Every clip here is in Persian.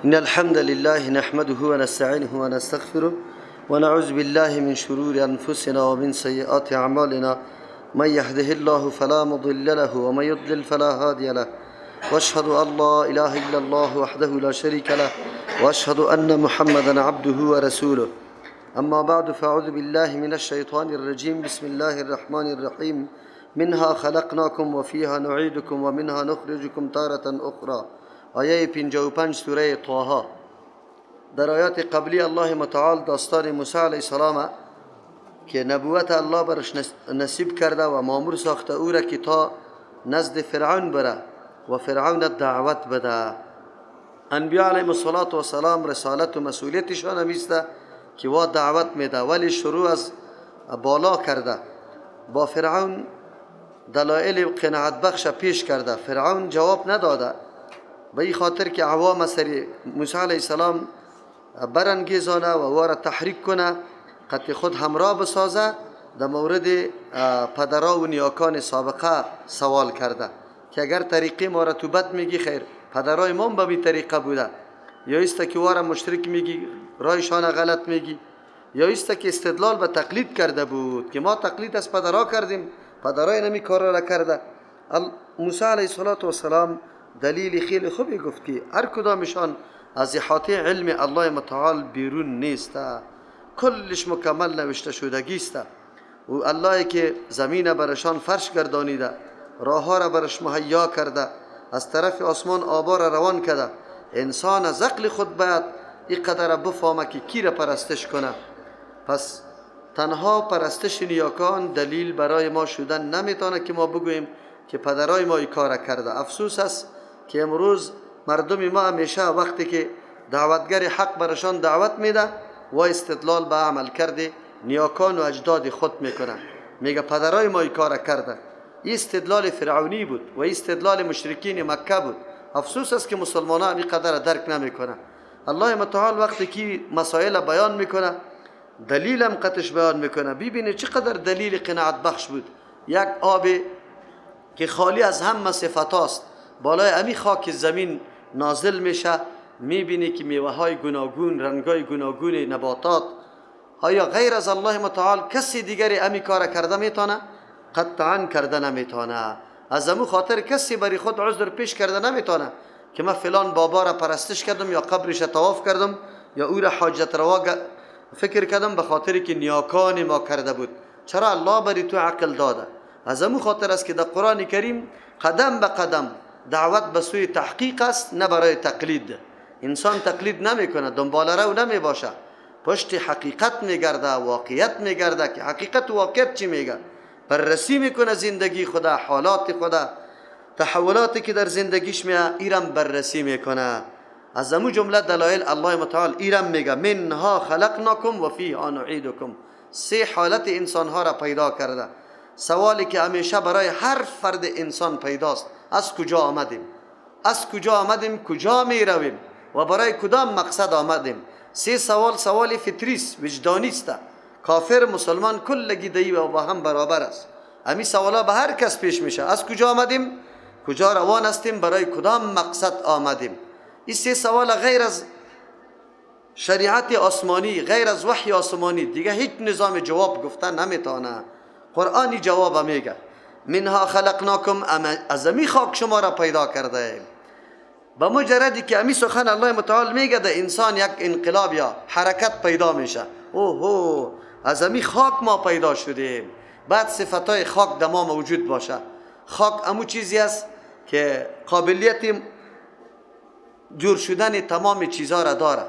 إن الحمد لله نحمده ونستعينه ونستغفره ونعوذ بالله من شرور أنفسنا ومن سيئات أعمالنا. من يهده الله فلا مضل له ومن يضلل فلا هادي له، واشهد أن لا إله إلا الله وحده لا شريك له، واشهد أن محمدا عبده ورسوله. أما بعد، فأعوذ بالله من الشيطان الرجيم. بسم الله الرحمن الرحيم. منها خلقناكم وفيها نعيدكم ومنها نخرجكم تارة أخرى. آیه 55 سوره طه. در آیات قبلی الله متعال داستان موسی علیه السلام که نبوت الله برش نصیب کرده و مامور ساخته او را که تا نزد فرعون بره و فرعون دعوت بده. انبیاء علیهم السلام رسالت و مسئولیتشان همیسته که وا دعوت میده، ولی شروع از بالا کرده. با فرعون دلایل قناعت بخش پیش کرده، فرعون جواب نداده. به این خاطر که عوام سری موسی علیه السلام برانگیزانه و او را تحریک کنه، قد خود همراه بسازه. در مورد پدرها و نیاکان سابقه سوال کرده که اگر طریقی ما را تو بد میگی، خیر پدرای ما به این طریقه بوده، یا است که وارا مشرک میگی رایشان غلط میگی، یا است که استدلال به تقلید کرده بود که ما تقلید از پدرها کردیم، پدرای نمی کارا را کرده. موسی علیه السلام دلیل خیلی خوبی گفت که هر کدامشان از احاطه علم الله متعال بیرون نیست، کلش مکمل نوشته شدگی است. و الله که زمین برشان فرش گردانیده، راه ها را برش مهیا کرده، از طرف آسمان آبا را روان کرده. انسان از عقل خود باید این قدر بفهمه که کی را پرستش کنه. پس تنها پرستش نیاکان دلیل برای ما شدن نمیتونه که ما بگوییم که پدرای ما این کار کرده. افسوس است که امروز مردم ما همیشه وقتی که دعوتگر حق برشان دعوت میده و استدلال به عمل کرده نیاکان و اجداد خود میکنن، میگه پدرای ما این کار کرده. این استدلال فرعونی بود و استدلال مشرکین مکه بود. افسوس است که مسلمانان این قدر درک نمیکنن. الله متعال وقتی که مسائل بیان میکنه، دلیل هم قطش بیان میکنه. ببینه چقدر دلیل قناعت بخش بود. یک آب که خالی از همه صفات است بالای امی خاک زمین نازل میشه، میبینی که میوه های گوناگون، رنگ های گوناگون نباتات. آیا غیر از الله متعال کسی دیگری امی کار کرده میتونه؟ قطعا کرده نمیتونه. از امو خاطر کسی بری خود عذر پیش کرده نمیتونه که من فلان بابا را پرستش کردم یا قبرش طواف کردم یا او را حاجت روا فکر کردم، به خاطری که نیاکان ما کرده بود. چرا الله بری تو عقل داده؟ از امو خاطر است که در قرآن کریم قدم به قدم دعوت به سوی تحقیق است، نه برای تقلید. انسان تقلید نمیکنه، دنبال رو نمی باشه، پشت حقیقت میگرده، واقعیت میگرده که حقیقت و واقعیت چی میگه. بررسی میکنه زندگی خدا، حالات خدا، تحولاتی که در زندگیش میاد ایرم بررسی میکنه. از امو جمله دلایل الله متعال ایرم میگه منها خلقناکم و فیها نعیدکم. سه حالت انسان ها را پیدا کرده. سوالی که همیشه برای هر فرد انسان پیداست، از کجا آمدیم؟ از کجا آمدیم؟ کجا می رویم؟ و برای کدام مقصد آمدیم؟ سه سوال سوال فطری است، وجدانی است. کافر مسلمان کلگی دی و با هم برابر است. همین سوالا به هر کس پیش میشه. از کجا آمدیم؟ کجا روان هستیم؟ برای کدام مقصد آمدیم؟ این سه سوال غیر از شریعت آسمانی، غیر از وحی آسمانی دیگه هیچ نظام جواب گفتن نمیتونه. قرآنی جواب میگه منها خلقناکم، از امی خاک شما را پیدا کرده. با مجردی که امی سخن الله متعال میگه ده انسان یک انقلاب یا حرکت پیدا میشه. اوه از امی خاک ما پیدا شدیم. بعد صفتای خاک در ما موجود باشه. خاک امو چیزی است که قابلیت جور شدن تمام چیزها را داره.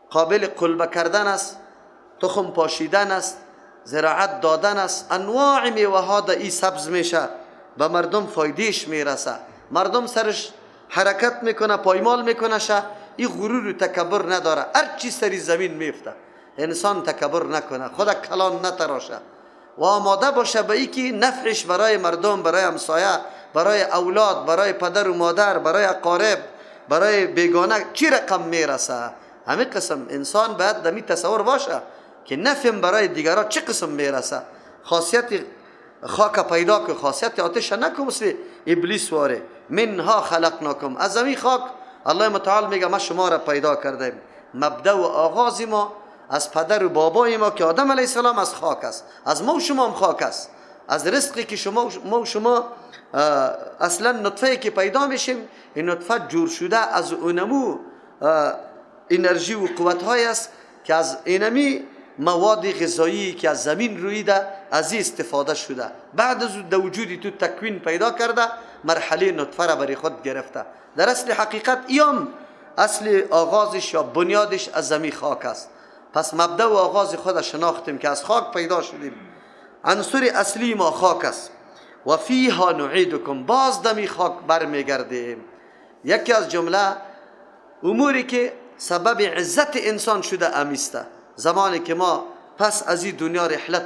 قابل قلبه کردن است، تخم پاشیدن است، زراعت دادن است. انواع میوه ها در ای سبز میشه، به مردم فایدهش میرسه. مردم سرش حرکت میکنه، پایمال میکنه شه. این غرور و تکبر نداره. هر چی سری زمین میفته. انسان تکبر نکنه، خود کلان نتراشه و آماده باشه به ای که نفعش برای مردم، برای همسایه، برای اولاد، برای پدر و مادر، برای اقارب، برای بیگانه چی رقم میرسه. همه قسم انسان باید دمی تصور باشه که نفعم برای دیگران چه قسم میرسه. خاصیت خاک پیدا که خاصیت آتش نکن مثل ابلیس واره. منها خلقناکم، از زمین خاک الله متعال میگه ما شما را پیدا کردیم. مبدأ و آغاز ما از پدر و بابای ما که آدم علیه السلام از خاک است، از ما و شما هم خاک است. از رزقی که ما و شما اصلا نطفه که پیدا میشیم، این نطفه جور شده از اونمو انرژی و قوت های است که از اینمی مواد غذایی که از زمین رویده از این استفاده شده. بعد از در وجودی تو تکوین پیدا کرده، مرحله نطفه را برای خود گرفته. در اصل حقیقت ایام اصل آغازش یا بنیادش از زمین خاک است. پس مبدأ و آغاز خود شناختیم که از خاک پیدا شدیم. عنصر اصلی ما خاک است. و فیها نعیدکم، باز دمی خاک برمیگردیم. یکی از جمله اموری که سبب عزت انسان شده امیسته. زمانی که ما پس از این دنیا رحلت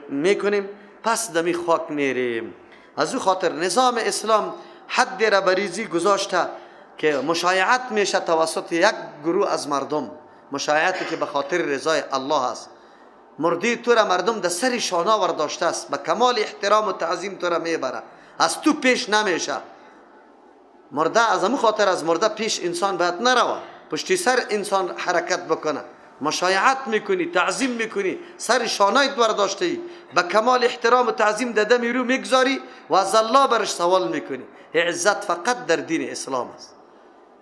میکنیم، پس دمی خاک میریم. از او خاطر نظام اسلام حد را بریزی گذاشته که مشایعت میشه توسط یک گروه از مردم، مشایعتی که به خاطر رضای الله است. مردی تو را مردم در سر شانه ورداشته است، به کمال احترام و تعظیم تو را میبره، از تو پیش نمیشه. مرده از همون خاطر از مرده پیش انسان باید نروه، پشتی سر انسان حرکت بکنه. مشایعت میکنی، تعظیم میکنی، سر شانه ورداشته ای، به کمال احترام و تعظیم داده میرو میگذاری و از الله برش سوال میکنی. عزت فقط در دین اسلام است.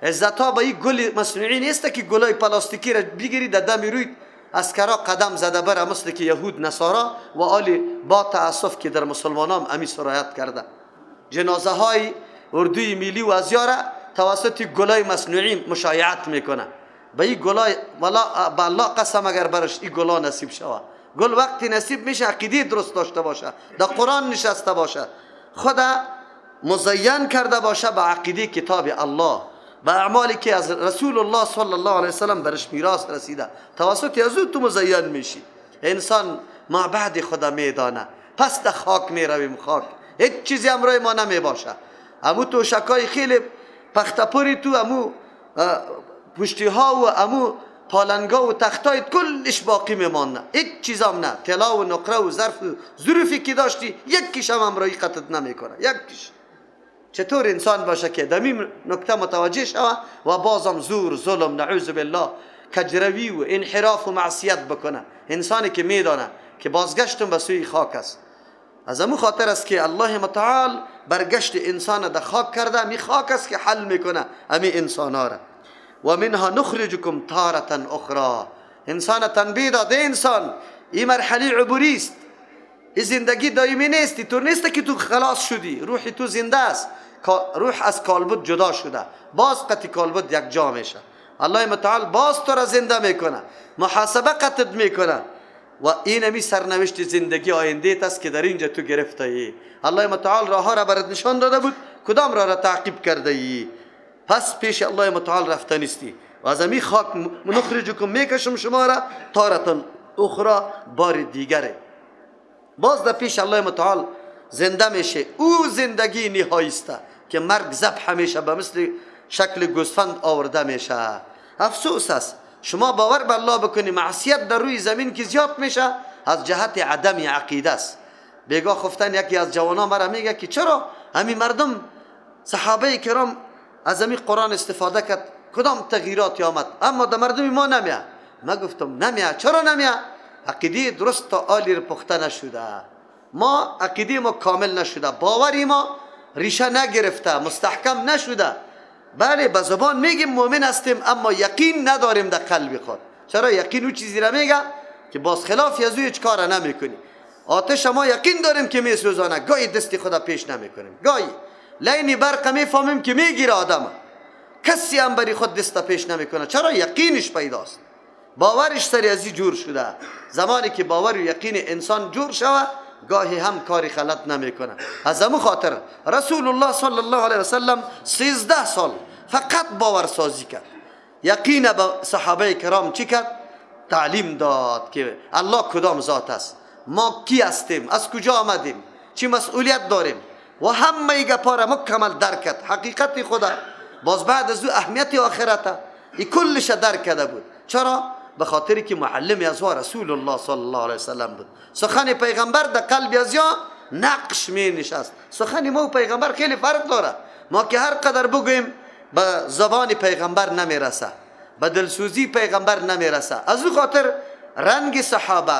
عزت ها با این گل مصنوعی نیست که گلای پلاستیکی را بگیری داده میروید از کرا قدم زده بره، مثل که یهود نصارا و آلی با تاسف که در مسلمان هم امی سرایت کرده. جنازه های اردوی ملی و ازیاره توسط گلای مصنوعی مشایعت میکنه. به این گلای والا با الله قسم اگر برش این گلا نصیب شود، گل وقتی نصیب میشه عقیده درست داشته باشه، در قرآن نشسته باشه، خدا مزین کرده باشه به عقیده کتاب الله، به اعمالی که از رسول الله صلی الله علیه وسلم برش میراث رسیده، توسط از او تو مزین میشی. انسان ما بعد خدا میدانه، پس در خاک میرویم. خاک هیچ چیزی همراه ما نمی باشه. امو تو شکای خیلی پختپوری تو امو پشتی ها و امو پالنگا و تختای کلش باقی میمانه، هیچ چیز هم نه. طلا و نقره و ظرف و ظروفی که داشتی یکیش هم همراهی قطعت نمیکنه. یکیش چطور انسان باشه که دمی نکته متوجه شوه و بازم زور، ظلم، نعوذ بالله، کجروی و انحراف و معصیت بکنه؟ انسانی که میدانه که بازگشتم به سوی خاک است. از امو خاطر است که الله متعال برگشت انسان در خاک کرده. می خاک است که حل میکنه امی انسان ها را. و منها نخرجکم تارة اخرى، انسان تنبیه داده انسان این مرحله عبوری است، این زندگی دائمی نیستی. تو نیست که تو خلاص شدی، روحی تو زنده است، روح از کالبد جدا شده، باز قطع کالبد یک جا میشه. الله متعال باز تو را زنده میکنه، محاسبه قطعت میکنه و این همی سرنوشت زندگی آینده است که در اینجا تو گرفته ای. الله متعال راه ها را برات نشان داده بود، کدام راه را تعقیب کرده ای؟ پس پیش الله متعال رفته نیستی. و از امی خاک نخرجکم میکشم شما را تارة اخرى، بار دیگره باز در پیش الله متعال زنده میشه. او زندگی نهایی است که مرگ ذبح میشه، به مثل شکل گوسفند آورده میشه. افسوس است شما باور به الله بکنی، معصیت در روی زمین که زیاد میشه از جهت عدم عقیده است. بیگاه خفتن یکی از جوانان مرا میگه که چرا همین مردم صحابه کرام از همین قرآن استفاده کرد، کدام تغییرات آمد، اما در مردم ما نمیاد. ما گفتم نمیاد. چرا نمیاد؟ عقیده درست تا آلی رو پخته نشده، ما عقیده ما کامل نشده، باوری ما ریشه نگرفته، مستحکم نشده. بله به زبان میگیم مؤمن هستیم اما یقین نداریم در قلب خود. چرا؟ یقین او چیزی را میگه که باز خلاف از او هیچ کار نمیکنی. آتش ما یقین داریم که میسوزانه، گاهی دستی خدا پیش نمیکنیم، گاهی لینی برق میفهمیم که میگیره آدم، کسی هم بری خود دست پیش نمیکنه. چرا؟ یقینش پیداست، باورش سری ازی جور شده. زمانی که باور و یقین انسان جور شود گاهی هم کاری غلط نمیکنه. از همون خاطر رسول الله صلی الله علیه وسلم 13 سال فقط باورسازی کرد. یقین به صحابه کرام چی کرد؟ تعلیم داد که الله کدام ذات است، ما کی هستیم، از کجا آمدیم، چی مسئولیت داریم و همه گپا را مکمل درک کرد. حقیقت خدا باز بعد از او اهمیت آخرت این کلش درک کرده بود. چرا؟ به خاطری که معلم از رسول الله صلی الله علیه وسلم بود. سخن پیغمبر در قلب از یا نقش می نشست. سخن ما و پیغمبر خیلی فرق داره. ما که هر قدر بگویم به زبان پیغمبر نمیرسه، به دلسوزی پیغمبر نمیرسه. از او خاطر رنگ صحابه،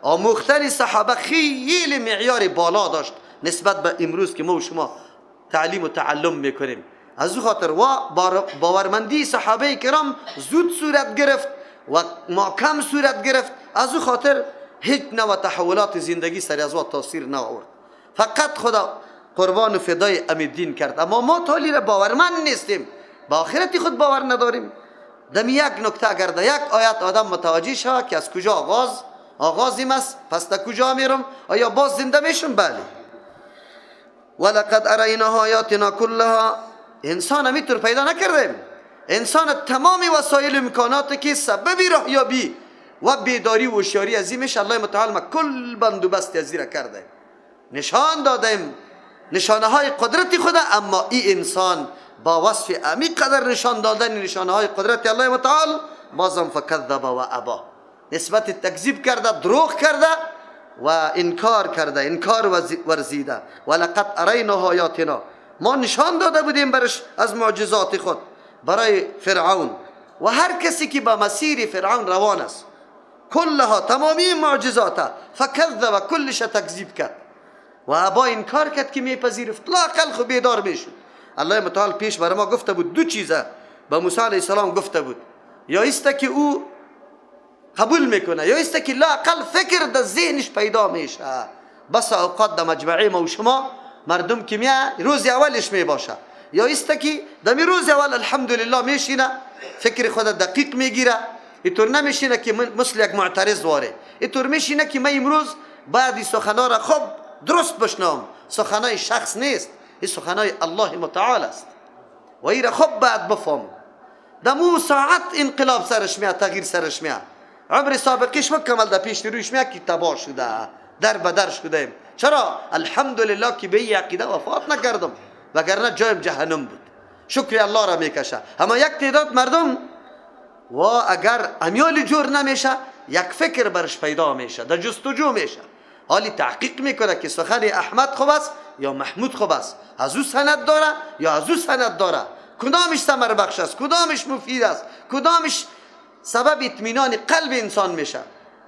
آموختن صحابه خیلی معیار بالا داشت نسبت به امروز که ما و شما تعلیم و تعلم میکنیم. از او خاطر و باورمندی صحابه کرام زود صورت گرفت و محکم صورت گرفت. از او خاطر هیچ نوع تحولات زندگی سر از وقت تاثیر نآورد. فقط خدا قربان و فدای امیدین کرد. اما ما تالی را باورمند نیستیم، با آخرت خود باور نداریم. دمی یک نکته اگر در یک آیت آدم متوجه شود که از کجا آغازیم است، پس تا کجا میرم، آیا باز زنده میشم؟ بله. ولقد اریناها آیاتنا کلها. انسان همیطور پیدا نکردیم. انسان تمام وسایل امکاناتی که سبب راهیابی و بیداری و هوشیاری عظیمش الله متعال ما کل بندوبست از زیر کرده، نشان دادیم نشانه های قدرت خدا. اما این انسان با وصف عمیق قدر نشان دادن نشانه های قدرت الله متعال بازم فکذب و ابا، نسبت تکذیب کرده، دروغ کرده و انکار کرده، انکار ورزیده. ولقد اریناها آیاتنا، ما نشان داده بودیم برش از معجزات خود برای فرعون و هر کسی که به مسیر فرعون روان است، کلها تمامی معجزات، فکذب کلش تکذیب کرد و ابا انکار کرد که میپذیرفت. لااقل خو بیدار میشد. الله متعال پیش برای ما گفته بود دو چیزه به موسی علیه السلام گفته بود، یا است که او قبول میکنه، یا است که لااقل فکر در ذهنش پیدا میشه. بس اوقات در مجمعه ما و شما مردم که میه روز اولش میباشه، یا است که در روز اول الحمدلله میشینه فکر خود دقیق میگیره، اینطور نمیشینه که مثل یک معترض واره، اینطور میشینه که من امروز بعد سخنا را خوب درست بشنوم. سخنای شخص نیست، این سخنای الله متعال است و این را خوب بعد بفهم. دمو ساعت انقلاب سرش میاد، تغییر سرش میاد. عمر سابقیش مکمل در پیش رویش میاد که تباه شده، در بدر شدیم. چرا؟ الحمدلله که به این عقیده وفات نکردم، وگرنه جایم جهنم بود. شکر الله را میکشه. اما یک تعداد مردم و اگر امیال جور نمیشه یک فکر برش پیدا میشه، در جستجو میشه، حالی تحقیق میکنه که سخن احمد خوب است یا محمود خوب است، از او سند داره یا از او سند داره، کدامش ثمر بخش است، کدامش مفید است، کدامش سبب اطمینان قلب انسان میشه.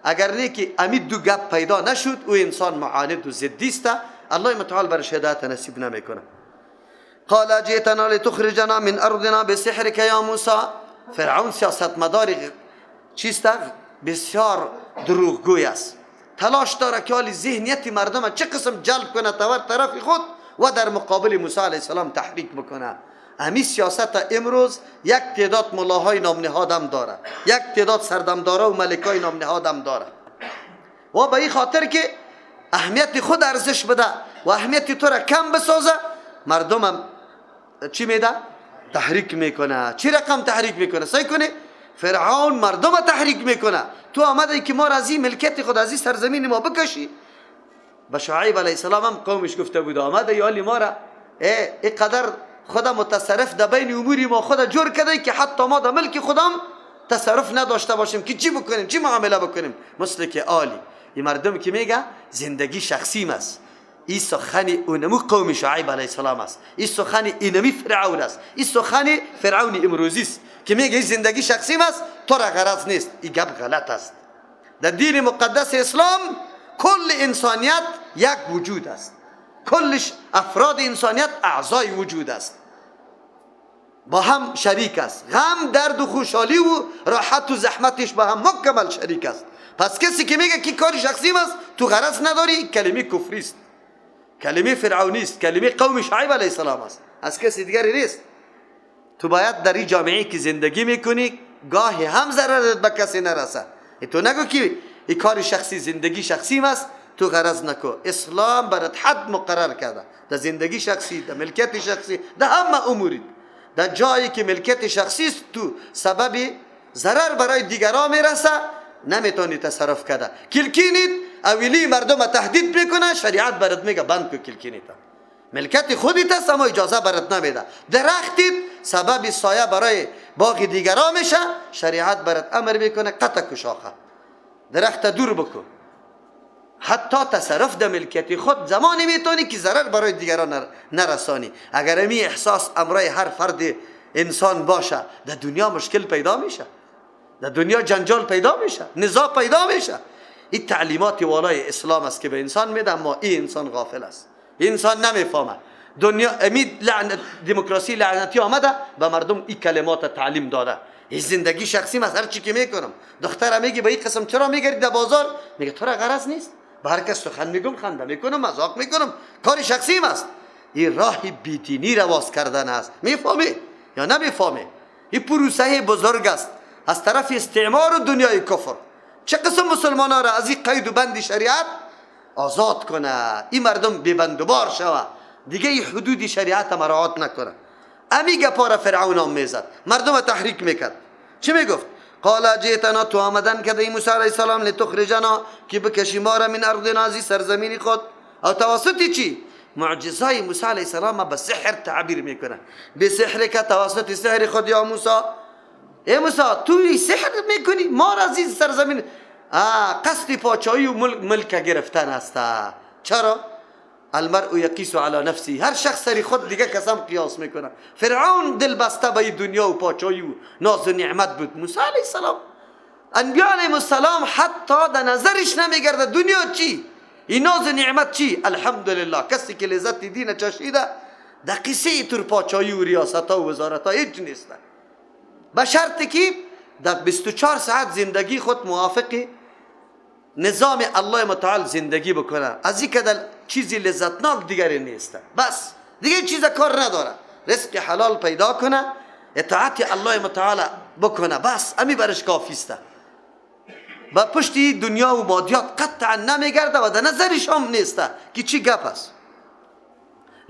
اگر نه که امید دو گپ پیدا نشد او انسان معاند و ضدی است، الله متعال برش هدایت نصیب نمیکنه. قال جئتنا لتخرجنا من ارضنا بسحرك یا موسی. فرعون سیاستمدار چیست؟ بسیار دروغگوی است. تلاش داره که حالی ذهنیت مردم چه قسم جلب کنه تور طرف خود و در مقابل موسی علیه السلام تحریک بکنه. امی سیاست امروز یک تعداد ملاهای نام نهادم داره، یک تعداد سردمداره و ملکای نام نهادم داره و به این خاطر که اهمیت خود ارزش بده و اهمیت تو را کم بسازه، مردم هم چی میده؟ تحریک میکنه. چی رقم تحریک میکنه؟ سعی کنه فرعون مردم تحریک میکنه. تو آمده که ما را از این ملکیت خود از این سرزمین ما بکشی. به شعیب علیه السلام هم قومش گفته بود آمده یالی ما را اینقدر خدا متصرف در بین اموری ما خدا جور کرده که حتی ما در ملک خودم تصرف نداشته باشیم که چی بکنیم، چی معامله بکنیم. مثل که آلی این مردم که میگه زندگی شخصیم است، این سخن اونمو قوم شعیب علیه السلام است، این سخن اینمی فرعون است، این سخن فرعون امروزی است که میگه این زندگی شخصیم است، تو را غرض نیست. این گپ غلط است. در دین مقدس اسلام کل انسانیت یک وجود است، کلش افراد انسانیت اعضای وجود است، با هم شریک است. غم، درد و خوشحالی و راحت و زحمتش با هم مکمل شریک است. پس کسی که میگه که کار شخصی است تو غرض نداری، کلمه کفری است، کلمه فرعونی است، کلمه قوم شعیب علیه السلام است، از کسی دیگری نیست. تو باید در این جامعه که زندگی میکنی گاهی هم ضررت به کسی نرسه. تو نگو که این کار شخصی، زندگی شخصی است، تو غرض نکو. اسلام برات حد مقرر کرده در زندگی شخصی، در ملکیت شخصی، در همه اموری. در جایی که ملکیت شخصی است تو سبب ضرر برای دیگران میرسه نمیتونی تصرف کرده. کلکینیت اولی مردم تهدید میکنه، شریعت برات میگه بند کو کلکینیت، ملکیت خودت است اما اجازه برات نمیده. درختیت سبب سایه برای باقی دیگران میشه، شریعت برات امر میکنه قطع کو شاخه، درخت دور بکن. حتی تصرف در ملکیت خود زمانی میتونی که ضرر برای دیگران نرسانی. اگر امی احساس امرای هر فرد انسان باشه در دنیا مشکل پیدا میشه، در دنیا جنجال پیدا میشه، نزاع پیدا میشه. این تعلیمات والای اسلام است که به انسان میده، اما این انسان غافل است، این انسان نمیفهمه. دنیا امید لعنت دموکراسی لعنتی آمده به مردم این کلمات تعلیم داده. این زندگی شخصی است، هر چی که میکنم. دخترم میگه به این قسم چرا میگردی در بازار؟ میگه تو را غرض نیست، به هر کس سخن میگم، خنده میکنم، مذاق میکنم، کار شخصی است. این راه بیدینی رواز کردن است. میفهمی یا نمیفهمی؟ این پروسه بزرگ است از طرف استعمار و دنیای کفر. چه قسم مسلمان ها را از این قید و بند شریعت آزاد کنه، این مردم ببند و بار شوه، دیگه این حدود شریعت مراعات نکنه. امی گپا فرعون هم میزد، مردم تحریک میکرد. چی میگفت؟ قال جئتنا، تو آمدن که ای موسی علیه السلام، لتخرجنا، که بکشی ما را من ارضنا، از سرزمین خود. او توسط چی؟ معجزای موسی علیه السلام به سحر تعبیر میکنه. به سحر که توسط سحر خود یا موسی، ای موسی توی سحر میکنی ما را از این سرزمین. قصد پاچایی و ملک گرفتن است. چرا؟ المرء یقیس علی نفسی، هر شخص سری خود دیگه قسم قیاس میکنه. فرعون دل بسته به دنیا و پاچایی و ناز و نعمت بود. موسی علیه السلام، انبیاء علیهم السلام حتی در نظرش نمیگرده دنیا چی، این ناز و نعمت چی. الحمدلله کسی که لذت دین چشیده در قصه تر پاچایی و ریاست ها و وزارت ها هیچ نیست، به شرطی که در 24 ساعت زندگی خود موافق نظام الله متعال زندگی بکنه. از این که در چیزی لذتناک دیگری نیست، بس دیگه چیز کار نداره. رزق حلال پیدا کنه، اطاعت الله متعال بکنه، بس امی برش کافی است. با پشتی دنیا و مادیات قطعا نمیگرده و در نظرش هم نیست که چی گپ است.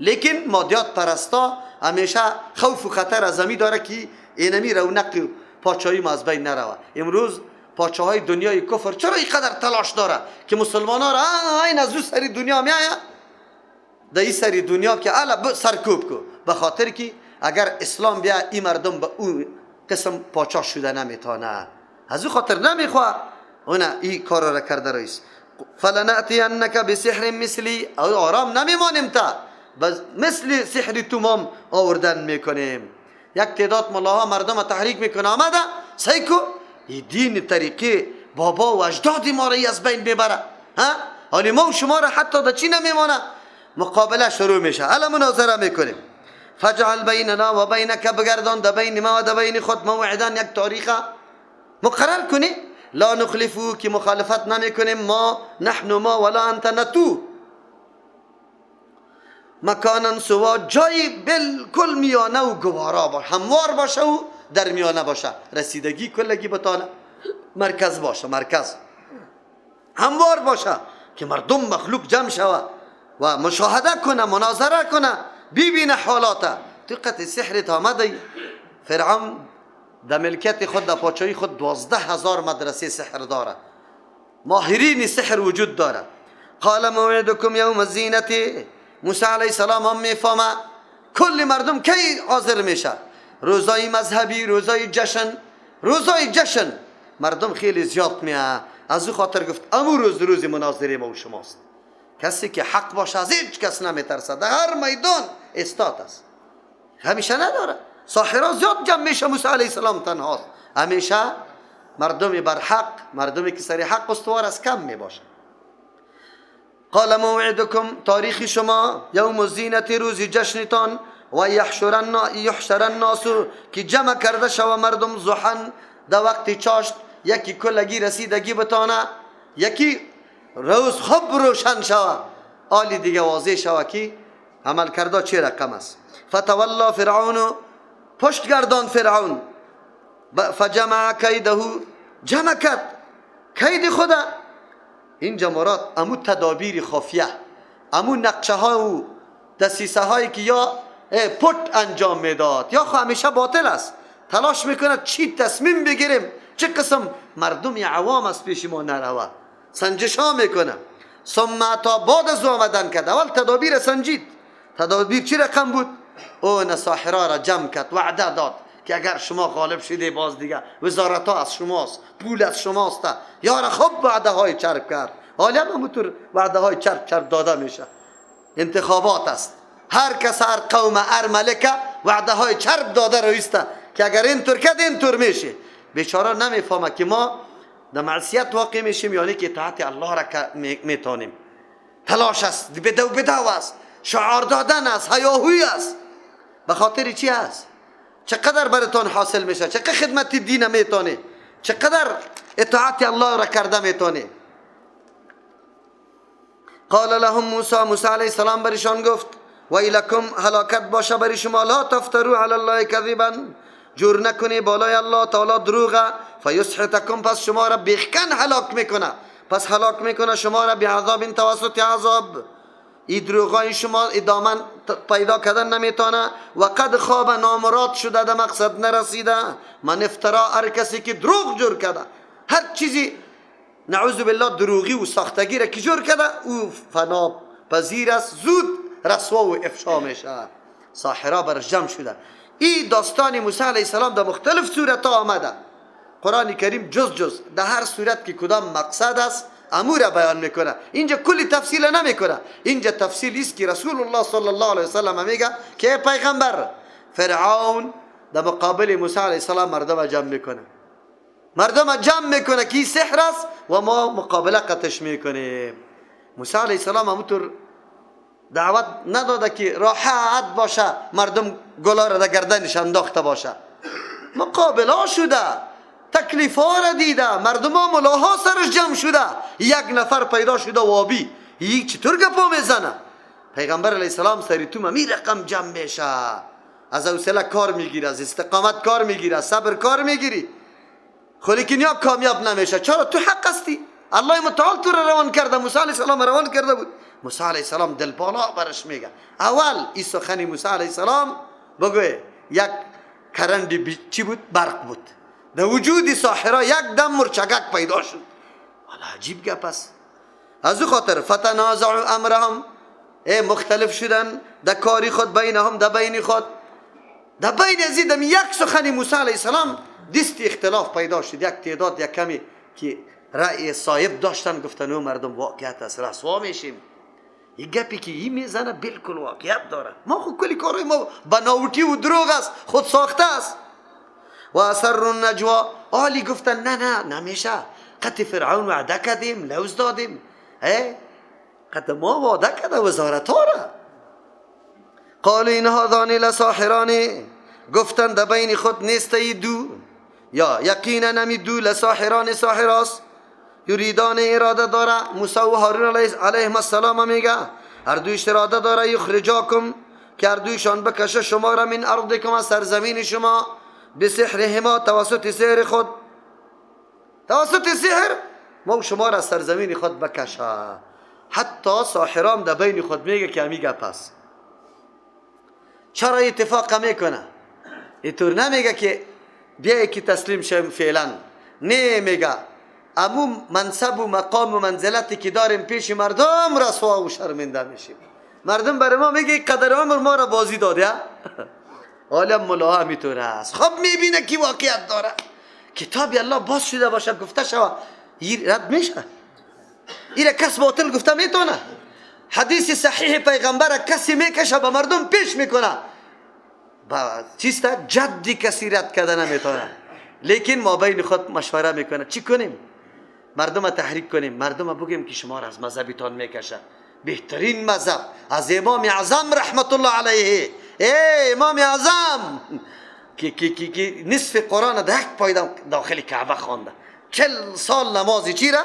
لیکن مادیات پرستا همیشه خوف و خطر از امی داره که اینمی رونق پاچایی ما از بین نروه. امروز پاچاهای دنیای کفر چرا اینقدر تلاش داره که مسلمان ها را این از او سری دنیا میآید، در این سری دنیا که الا سرکوب کو، به خاطر که اگر اسلام بیا این مردم به اون قسم پاچا شده نمیتونه، از او خاطر نمیخواه اون این کار را کرده رئیس. فلنأتینک بسحر مثلی، آرام نمیمانیم تا مثل سحر تمام آوردن میکنیم. یک تعداد ملاها مردم تحریک میکنه، آمده سیکو این دین طریقه بابا و اجداد ما را از بین ببره. حالی ما و شما را حتی در چی نمیمانه. مقابله شروع میشه، حالا مناظره میکنیم. فجعل بیننا و بینک، بگردان در بین ما و در بین خود موعدن، یک تاریخ مقرر کنی، لا نخلفو که مخالفت نمیکنیم، ما نحن ما ولا انت نتو، مکانا سوا، جای بالکل میانه و گوارا باشه، هموار باشه و در میانه باشه، رسیدگی کلگی بتانه، مرکز باشه، مرکز هموار باشه که مردم مخلوق جمع شوه و مشاهده کنه، مناظره کنه، ببینه حالات. دقت سحرت آمده. فرعون در ملکت خود، در پاچایی خود 12,000 مدرسه سحر داره، ماهرین سحر وجود داره. قال موعدکم یوم الزینت، موسی علیه السلام هم میفهمه کل مردم کی حاضر میشه، روزای مذهبی، روزای جشن، روزای جشن مردم خیلی زیاد میه. از او خاطر گفت امو روز مناظره ما و شماست. کسی که حق باشه از هیچ کس نمیترسه، در هر میدان استاد است، همیشه نداره. ساحرها زیاد جمع میشه، موسی علیه السلام تنهاست. همیشه مردم بر حق، مردمی که سر حق استوار از کم میباشه. قال موعدکم، تاریخ شما، یوم الزینت، روز جشنتان، و یحشر الناس، که جمع کرده شو مردم، ضحن، در وقت چاشت، یکی کلگی رسیدگی بتانه، یکی روز خوب روشن شوه، آلی دیگه واضح شوه که عمل کرده چه رقم است. فتولا فرعون، پشت گردان فرعون، فجمع کیده، جمع کرد کید خدا. این جمرات امو تدابیر خفیه، امو نقشه ها و دسیسه هایی که یا پت انجام میداد یا همیشه باطل است، تلاش میکنه چی تصمیم بگیریم، چه قسم مردم عوام است پیش ما نروه، سنجش ها میکنه. ثم تا بعد از آمدن کرد، اول تدابیر سنجید. تدابیر چی رقم بود؟ اون ساحرها را جمع کرد، وعده داد که اگر شما غالب شده باز دیگه وزارت ها از شماست، پول از شماست. یارا خب وعده های چرب کرد، حالا هم همونطور وعده های چرب داده میشه. انتخابات است، هر کس، هر قوم، هر ملکه وعده های چرب داده رویسته که اگر اینطور کرد اینطور میشه. بیچاره نمیفهمه که ما در معصیت واقع میشیم یعنی که اطاعت الله را میتونیم. تلاش است، بدو است، شعار دادن است، هیاهوی است. به خاطر چی است؟ چقدر براتون حاصل میشه؟ چقدر خدمت دین میتونه؟ چقدر اطاعت الله را کرده میتونه؟ قال لهم موسی علیه السلام برشان گفت ویلکم هلاکت باشه بر شما، لا تفتروا علی الله کذبا، جور نکنی بالای الله تعالی دروغ، فیسحتکم، پس شما را بیخکن هلاک میکنه، پس هلاک میکنه شما را بعذاب، توسط عذاب. این دروغای شما ادامه پیدا کردن نمیتونه. و قد خواب، نامراد شده، در مقصد نرسیده. من افترا، هر کسی که دروغ جور کرده، هر چیزی نعوذ بالله دروغی و ساختگی را که جور کرده او فنا پذیر است، زود رسوا و افشا میشه. ساحرا برش جمع شده. این داستان موسی علیه السلام در مختلف صورت ها آمده. قرآن کریم جز در هر صورت که کدام مقصد است امور بیان میکنه. اینجا کلی تفصیل نمیکنه. اینجا تفصیلی است که رسول الله صلی الله علیه وسلم میگه که پیغمبر فرعون در مقابل موسی علیه السلام مردم جمع میکنه. مردم جمع میکنه که سحر است و ما مقابله قطش میکنیم. موسی علیه السلام همونطور دعوت نداده که راحت باشه، مردم گلا را در گردنش انداخته باشه. مقابله شده، تکلیف ها را دیده، مردم ها ملاها سرش جمع شده. یک نفر پیدا شده وابی، یک چطور گپا میزنه؟ پیغمبر علیه السلام سری تو می رقم جمع میشه، از حوصله کار میگیره، از استقامت کار میگیره، صبر کار میگیری. خب لیکن یا کامیاب نمیشه. چرا؟ تو حق هستی. الله متعال تو را روان کرده، موسی علیه السلام روان کرده بود. موسی علیه السلام دل بالا برش میگه. اول این سخنی موسی علیه السلام بگوه یک کرند چی بود؟ برق بود. در وجود ساحرا یک دم مرچگک پیدا شد. حالا عجیب گپ است. از او خاطر فتنازعوا امرهم، مختلف شدن در کاری خود، بینهم در بین خود. در بین ازیدم یک سخنی موسی علیه السلام دست اختلاف پیدا شد. یک تعداد یک کمی که رأی صایب داشتن گفتن او مردم واقعیت است، رسوا میشیم. این گپی که این میزنه بالکل واقعیت داره. ما خود کلی کارهای ما بناوٹی و دروغ است، خود ساخته است. و اسر النجوا، آلی گفتن نه نمیشه، قد فرعون وعده کردیم، لوز دادیم، قد ما وعده کرده وزارت ها را. قالوا این هذان لساحران، گفتن در بین خود نیست دو، یا یقینا نمی دو لساحران، ساحراست. یریدان اراده داره، موسی و هارون علیهم السلام میگه هر دویش اراده داره یخرجاکم، که هر دویشان بکشه شما را من ارضکم، از سرزمین شما، بسحرهما، توسط سحر خود. توسط سحر ما شما را از سرزمین خود بکشه. حتی ساحرام در بین خود میگه که همیگه پس چرا اتفاق میکنه؟ اینطور نمیگه که بیایی که تسلیم شم فعلا، نه میگه امو منصب و مقام و منزلتی که داریم پیش مردم رسوا و شرمنده میشیم. مردم برای ما میگه قدر عمر ما را بازی داده. عالم ملاها همیطور است. خب میبینه که واقعیت داره. کتاب الله باز شده باشه گفته شوه این رد میشه. این کس باطل گفته میتونه. حدیث صحیح پیغمبر کسی میکشه به مردم پیش میکنه، چیستا جدی کسی رد کرده نمیتونه. لیکن ما بین خود مشوره میکنه چی کنیم؟ مردم تحریک کنیم، مردم بگیم که شما را از مذهبتان میکشه. بهترین مذهب از امام اعظم رحمت الله علیه، امام اعظم که نصف قرآن در یک پای داخل کعبه خوانده، 40 سال نمازی چی را؟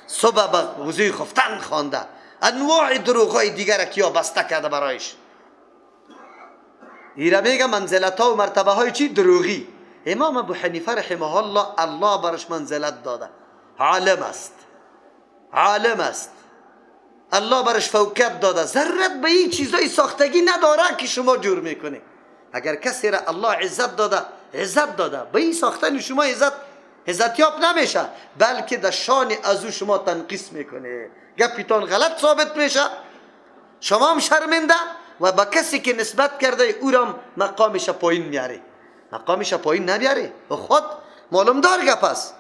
صبح به وضوی خفتن خوانده، انواع دروغای دیگر کیا بسته کرده برایش. ایره میگه منزلت ها و مرتبه های چی؟ دروغی. امام ابو حنیفه رحمه الله، الله برش منزلت داده، عالم است، عالم است، الله برش فوقیت داده، ذرت به این چیزای ساختگی نداره که شما جور میکنی. اگر کسی را الله عزت داده به این ساختن شما عزتیاب نمیشه، بلکه در شان از او شما تنقیص میکنه، گپیتان غلط ثابت میشه، شما هم شرمنده و با کسی که نسبت کرده او را مقامش پایین میاره. مقامش پایین نمیاره، خود معلوم دار گپ است.